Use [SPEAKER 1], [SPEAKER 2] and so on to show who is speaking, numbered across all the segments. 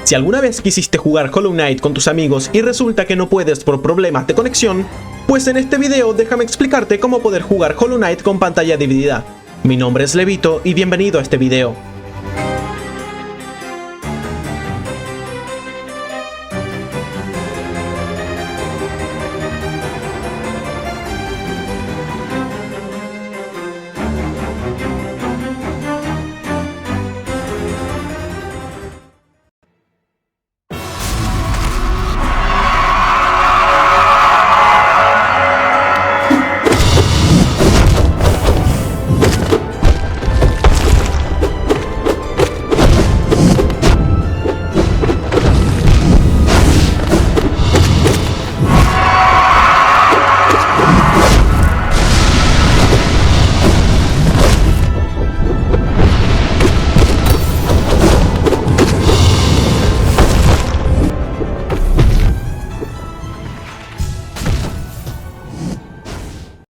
[SPEAKER 1] Si alguna vez quisiste jugar Hollow Knight con tus amigos y resulta que no puedes por problemas de conexión, pues en este video déjame explicarte cómo poder jugar Hollow Knight con pantalla dividida. Mi nombre es Levito y bienvenido a este video.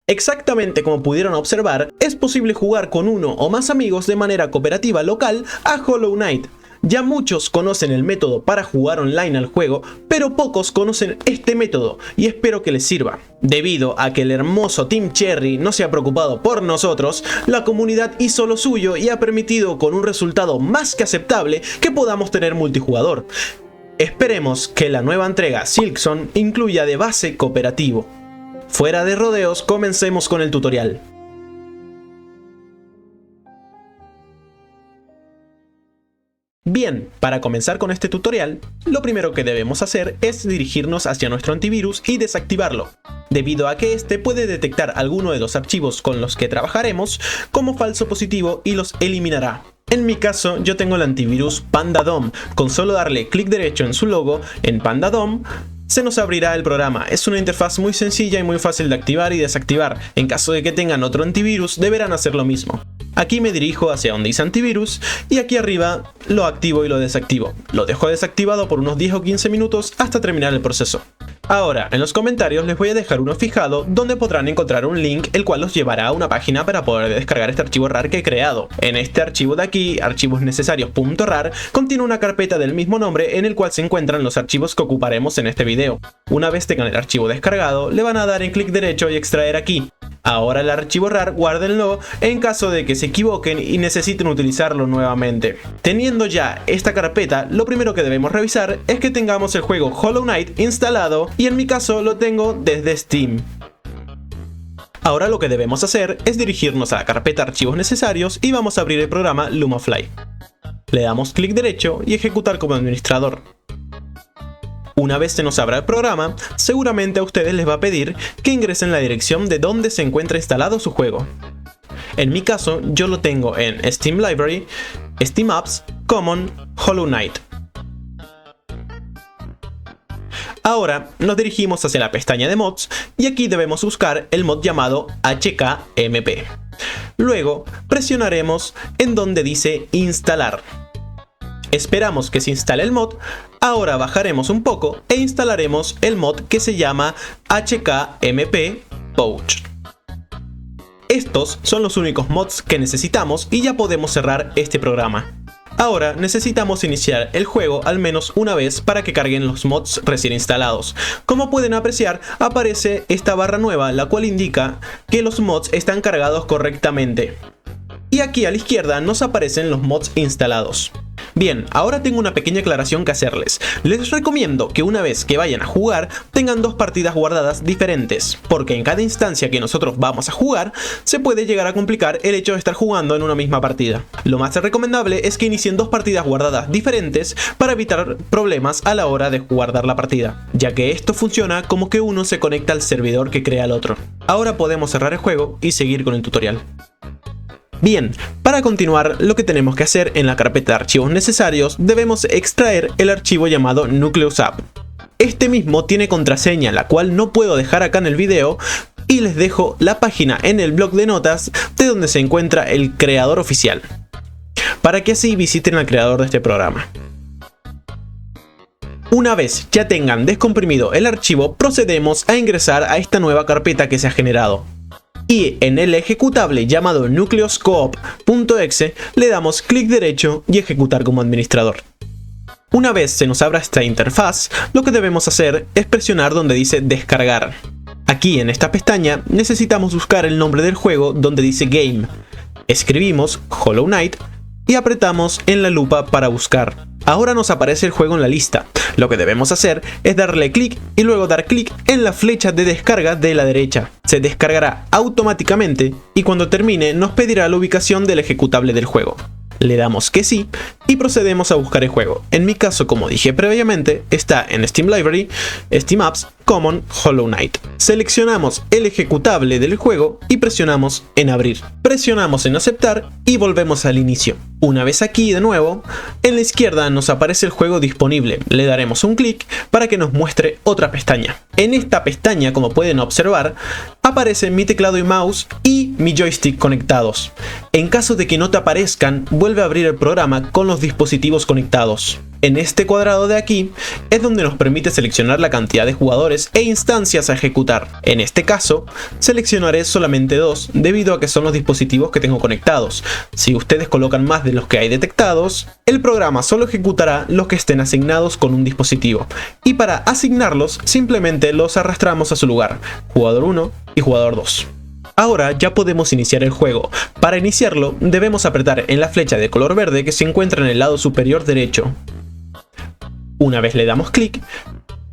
[SPEAKER 1] Exactamente como pudieron observar, es posible jugar con uno o más amigos de manera cooperativa local a Hollow Knight. Ya muchos conocen el método para jugar online al juego, pero pocos conocen este método y espero que les sirva. Debido a que el hermoso Team Cherry no se ha preocupado por nosotros, la comunidad hizo lo suyo y ha permitido con un resultado más que aceptable que podamos tener multijugador. Esperemos que la nueva entrega Silksong incluya de base cooperativo. Fuera de rodeos, comencemos con el tutorial. Bien, para comenzar con este tutorial, lo primero que debemos hacer es dirigirnos hacia nuestro antivirus y desactivarlo, debido a que este puede detectar alguno de los archivos con los que trabajaremos como falso positivo y los eliminará. En mi caso, yo tengo el antivirus PandaDOM. Con solo darle clic derecho en su logo, en PandaDOM, se nos abrirá el programa. Es una interfaz muy sencilla y muy fácil de activar y desactivar. En caso de que tengan otro antivirus, deberán hacer lo mismo. Aquí me dirijo hacia donde dice antivirus y aquí arriba lo activo y lo desactivo. Lo dejo desactivado por unos 10 o 15 minutos hasta terminar el proceso. Ahora, en los comentarios les voy a dejar uno fijado donde podrán encontrar un link el cual los llevará a una página para poder descargar este archivo RAR que he creado. En este archivo de aquí, archivosnecesarios.rar, contiene una carpeta del mismo nombre en el cual se encuentran los archivos que ocuparemos en este video. Una vez tengan el archivo descargado, le van a dar en clic derecho y extraer aquí. Ahora el archivo RAR guárdenlo en caso de que se equivoquen y necesiten utilizarlo nuevamente. Teniendo ya esta carpeta, lo primero que debemos revisar es que tengamos el juego Hollow Knight instalado y en mi caso lo tengo desde Steam. Ahora lo que debemos hacer es dirigirnos a la carpeta archivos necesarios y vamos a abrir el programa Lumafly. Le damos clic derecho y ejecutar como administrador. Una vez se nos abra el programa, seguramente a ustedes les va a pedir que ingresen la dirección de donde se encuentra instalado su juego. En mi caso, yo lo tengo en Steam Library, Steam Apps, Common, Hollow Knight. Ahora nos dirigimos hacia la pestaña de mods y aquí debemos buscar el mod llamado HKMP. Luego presionaremos en donde dice instalar. Esperamos que se instale el mod. Ahora bajaremos un poco e instalaremos el mod que se llama HKMP Pouch. Estos son los únicos mods que necesitamos y ya podemos cerrar este programa. Ahora necesitamos iniciar el juego al menos una vez para que carguen los mods recién instalados. Como pueden apreciar, aparece esta barra nueva la cual indica que los mods están cargados correctamente. Y aquí a la izquierda nos aparecen los mods instalados. Bien, ahora tengo una pequeña aclaración que hacerles. Les recomiendo que una vez que vayan a jugar tengan dos partidas guardadas diferentes, porque en cada instancia que nosotros vamos a jugar se puede llegar a complicar el hecho de estar jugando en una misma partida. Lo más recomendable es que inicien dos partidas guardadas diferentes para evitar problemas a la hora de guardar la partida, ya que esto funciona como que uno se conecta al servidor que crea el otro. Ahora podemos cerrar el juego y seguir con el tutorial. Bien, para continuar lo que tenemos que hacer en la carpeta de archivos necesarios debemos extraer el archivo llamado Nucleus App. Este mismo tiene contraseña la cual no puedo dejar acá en el video y les dejo la página en el blog de notas de donde se encuentra el creador oficial, para que así visiten al creador de este programa. Una vez ya tengan descomprimido el archivo, procedemos a ingresar a esta nueva carpeta que se ha generado. Y en el ejecutable llamado nucleuscoop.exe le damos clic derecho y ejecutar como administrador. Una vez se nos abra esta interfaz, lo que debemos hacer es presionar donde dice descargar. Aquí en esta pestaña necesitamos buscar el nombre del juego donde dice Game. Escribimos Hollow Knight y apretamos en la lupa para buscar. Ahora nos aparece el juego en la lista. Lo que debemos hacer es darle clic y luego dar clic en la flecha de descarga de la derecha. Se descargará automáticamente y cuando termine nos pedirá la ubicación del ejecutable del juego. Le damos que sí y procedemos a buscar el juego. En mi caso, como dije previamente, está en Steam Library, Steam Apps, Common, Hollow Knight. Seleccionamos el ejecutable del juego y presionamos en abrir. Presionamos en aceptar y volvemos al inicio. Una vez aquí de nuevo, en la izquierda nos aparece el juego disponible. Le daremos un clic para que nos muestre otra pestaña. En esta pestaña, como pueden observar, aparecen mi teclado y mouse y mi joystick conectados. En caso de que no te aparezcan, vuelve a abrir el programa con los dispositivos conectados. En este cuadrado de aquí es donde nos permite seleccionar la cantidad de jugadores e instancias a ejecutar. En este caso, seleccionaré solamente 2 debido a que son los dispositivos que tengo conectados. Si ustedes colocan más de los que hay detectados, el programa solo ejecutará los que estén asignados con un dispositivo. Y para asignarlos, simplemente los arrastramos a su lugar, jugador 1 y jugador 2. Ahora ya podemos iniciar el juego. Para iniciarlo, debemos apretar en la flecha de color verde que se encuentra en el lado superior derecho. Una vez le damos clic,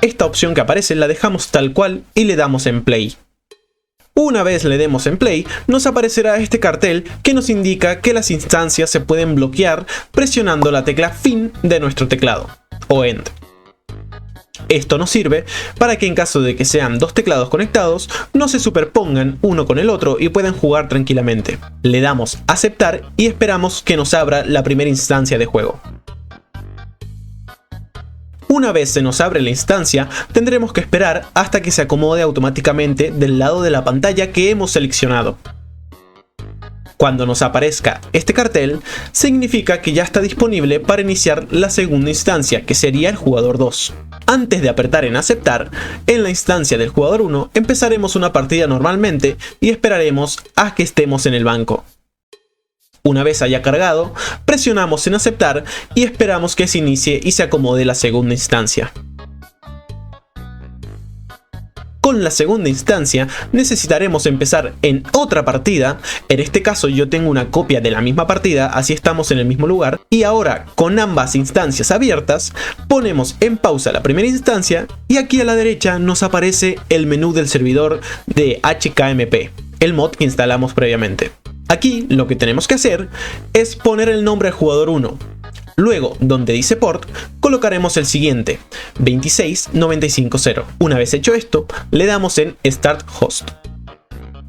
[SPEAKER 1] esta opción que aparece la dejamos tal cual y le damos en play. Una vez le demos en play, nos aparecerá este cartel que nos indica que las instancias se pueden bloquear presionando la tecla fin de nuestro teclado, o End. Esto nos sirve para que en caso de que sean 2 teclados conectados, no se superpongan uno con el otro y puedan jugar tranquilamente. Le damos a aceptar y esperamos que nos abra la primera instancia de juego. Una vez se nos abre la instancia, tendremos que esperar hasta que se acomode automáticamente del lado de la pantalla que hemos seleccionado. Cuando nos aparezca este cartel, significa que ya está disponible para iniciar la segunda instancia, que sería el jugador 2. Antes de apretar en aceptar, en la instancia del jugador 1 empezaremos una partida normalmente y esperaremos a que estemos en el banco. Una vez haya cargado, presionamos en aceptar y esperamos que se inicie y se acomode la segunda instancia. Con la segunda instancia necesitaremos empezar en otra partida. En este caso yo tengo una copia de la misma partida, así estamos en el mismo lugar. Y ahora, con ambas instancias abiertas, ponemos en pausa la primera instancia y aquí a la derecha nos aparece el menú del servidor de HKMP, el mod que instalamos previamente. Aquí lo que tenemos que hacer es poner el nombre al jugador 1. Luego, donde dice port, colocaremos el siguiente, 26950. Una vez hecho esto, le damos en Start Host.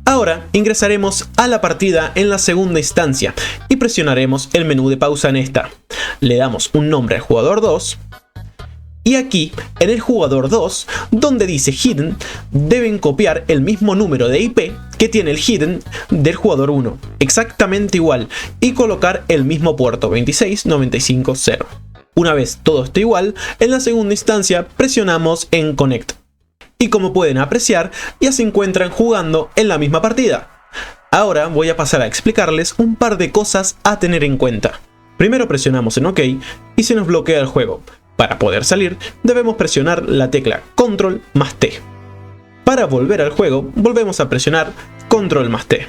[SPEAKER 1] Ahora ingresaremos a la partida en la segunda instancia y presionaremos el menú de pausa en esta. Le damos un nombre al jugador 2. Y aquí, en el jugador 2, donde dice Hidden, deben copiar el mismo número de IP que tiene el Hidden del jugador 1, exactamente igual, y colocar el mismo puerto, 26950. Una vez todo esté igual, en la segunda instancia presionamos en Connect. Y como pueden apreciar, ya se encuentran jugando en la misma partida. Ahora voy a pasar a explicarles un par de cosas a tener en cuenta. Primero presionamos en OK y se nos bloquea el juego. Para poder salir, debemos presionar la tecla Control más T. Para volver al juego, volvemos a presionar Control más T.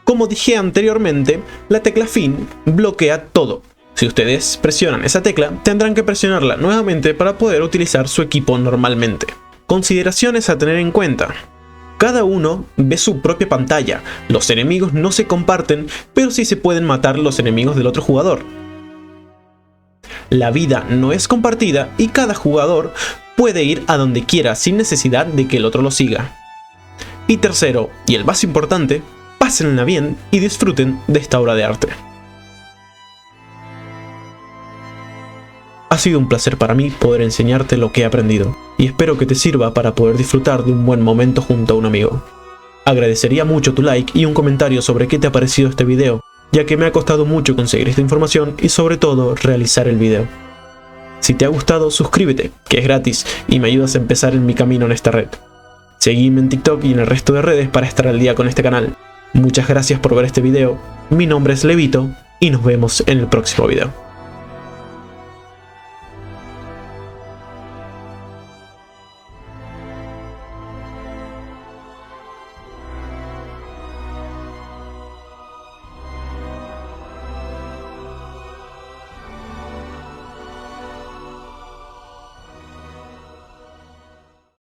[SPEAKER 1] Como dije anteriormente, la tecla Fin bloquea todo. Si ustedes presionan esa tecla, tendrán que presionarla nuevamente para poder utilizar su equipo normalmente. Consideraciones a tener en cuenta. Cada uno ve su propia pantalla. Los enemigos no se comparten, pero sí se pueden matar los enemigos del otro jugador. La vida no es compartida y cada jugador puede ir a donde quiera sin necesidad de que el otro lo siga. Y tercero, y el más importante, pásenla bien y disfruten de esta obra de arte. Ha sido un placer para mí poder enseñarte lo que he aprendido, y espero que te sirva para poder disfrutar de un buen momento junto a un amigo. Agradecería mucho tu like y un comentario sobre qué te ha parecido este video, ya que me ha costado mucho conseguir esta información y sobre todo realizar el video. Si te ha gustado, suscríbete, que es gratis y me ayudas a empezar en mi camino en esta red. Seguime en TikTok y en el resto de redes para estar al día con este canal. Muchas gracias por ver este video, mi nombre es Levito y nos vemos en el próximo video.